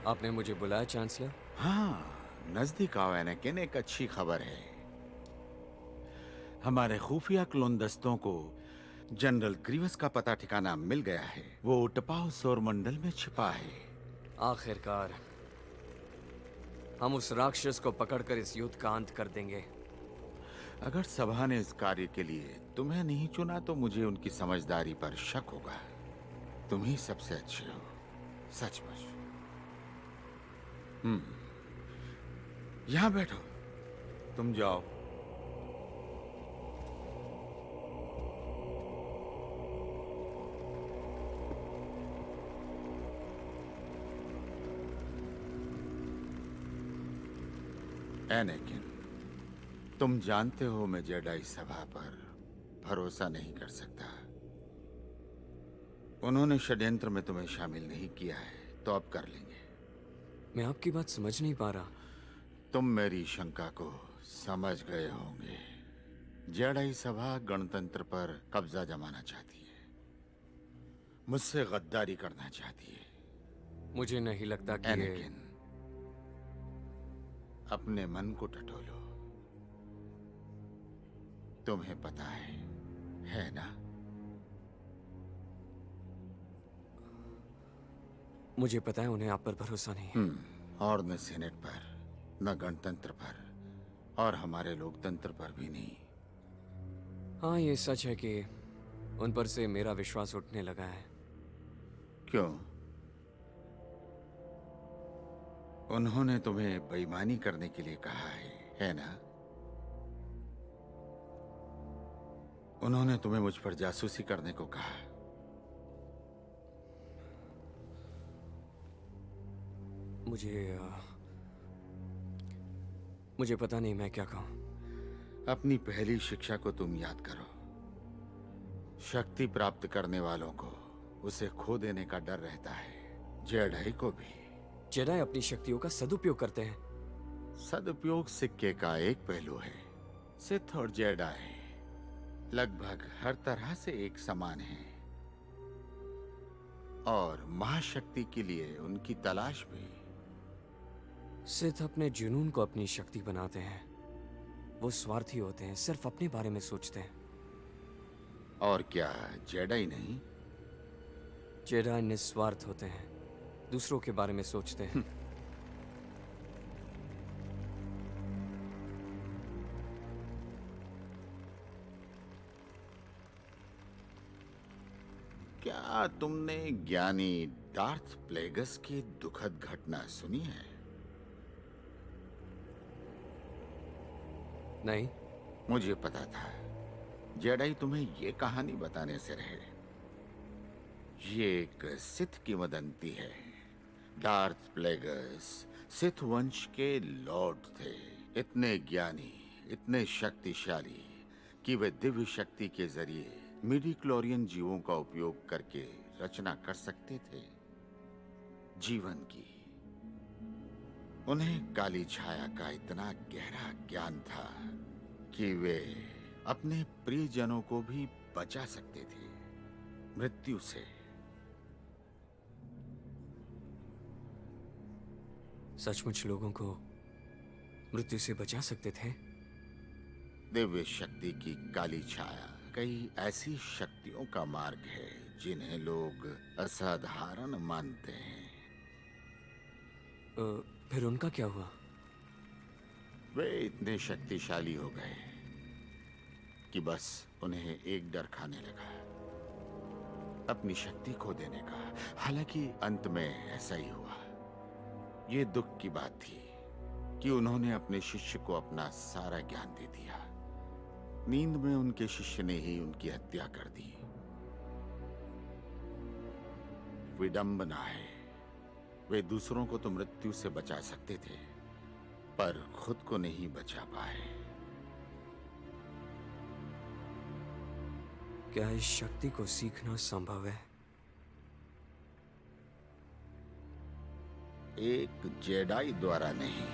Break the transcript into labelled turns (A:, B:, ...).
A: आपने मुझे बुलाया चांसलर?
B: हाँ, नजदीक आओ एनाकिन, एक अच्छी खबर है। हमारे खुफिया क्लोन दस्तों को जनरल ग्रीवस का पता ठिकाना मिल गया है। वो उटपाव सौर मंडल में छिपा है।
A: आखिरकार हम उस राक्षस को पकड़कर इस युद्ध का अंत कर देंगे।
B: अगर सभा ने इस कार्य के लिए तुम्हें नहीं चुना तो मुझे उनकी समझदारी पर शक होगा। तुम ही सबसे अच्छे हो, सचमुच। यहां बैठो, तुम जाओ। एनाकिन, तुम जानते हो मैं जेडाई सभा पर भरोसा नहीं कर सकता। उन्होंने षड्यंत्र में तुम्हें शामिल नहीं किया है, तो अब कर लेंगे।
A: मैं आपकी बात समझ नहीं पा रहा।
B: तुम मेरी शंका को समझ गए होंगे। जेडाई सभा गणतंत्र पर कब्जा जमाना चाहती है, मुझसे गद्दारी करना चाहती है।
A: मुझे नहीं लगता कि ये...
B: एनाकिन, अपने मन को टटोलो। तुम्हें पता है ना?
A: मुझे पता है उन्हें आप पर भरोसा नहीं है।
B: और न सेनेट पर, न गणतंत्र पर, और हमारे लोकतंत्र पर भी नहीं।
A: हाँ, ये सच है कि उन पर से मेरा विश्वास उठने लगा है।
B: क्यों? उन्होंने तुम्हें बेईमानी करने के लिए कहा है ना? उन्होंने तुम्हें मुझ पर जासूसी करने को कहा।
A: मुझे पता नहीं मैं क्या कहूं।
B: अपनी पहली शिक्षा को तुम याद करो। शक्ति प्राप्त करने वालों को उसे खो देने का डर रहता है। जेडाई को भी।
A: जेडाई अपनी शक्तियों का सदुपयोग करते हैं।
B: सदुपयोग सिक्के का एक पहलू है। सिथ और जेडाई लगभग हर तरह से एक समान हैं, और महाशक्ति के लिए उनकी तलाश भी।
A: सिथ अपने जुनून को अपनी शक्ति बनाते हैं। वो स्वार्थी होते हैं, सिर्फ अपने बारे में सोचते हैं।
B: और क्या जेडाई नहीं?
A: जेडाई निस्वार्थ होते हैं, दूसरों के बारे में सोचते हैं।
B: क्या तुमने ज्ञानी डार्थ प्लेगस की दुखद घटना सुनी है?
A: नहीं।
B: मुझे पता था जेडाई तुम्हें ये कहानी बताने से रहे। ये एक सिथ की वदंती है। डार्थ प्लेगस सिथ वंश के लॉर्ड थे। इतने ज्ञानी, इतने शक्तिशाली कि वे दिव्य शक्ति के जरिए मिडिक्लोरियन जीवों का उपयोग करके रचना कर सकते थे जीवन की। उन्हें काली छाया का इतना गहरा ज्ञान था कि वे अपने प्रियजनों को भी बचा सकते थे मृत्यु से।
A: सचमुच लोगों को मृत्यु से बचा सकते थे?
B: दिव्य शक्ति की काली छाया कई ऐसी शक्तियों का मार्ग है जिन्हें लोग असाधारण मानते हैं।
A: फिर उनका क्या हुआ?
B: वे इतने शक्तिशाली हो गए कि बस उन्हें एक डर खाने लगा, अपनी शक्ति खो देने का। हालांकि अंत में ऐसा ही हुआ। ये दुख की बात थी कि उन्होंने अपने शिष्य को अपना सारा ज्ञान दे दिया। नींद में उनके शिष्य ने ही उनकी हत्या कर दी। विडंबना है, वे दूसरों को तो मृत्यु से बचा सकते थे, पर खुद को नहीं बचा पाए।
A: क्या इस शक्ति को सीखना संभव है?
B: एक जेडाई द्वारा नहीं।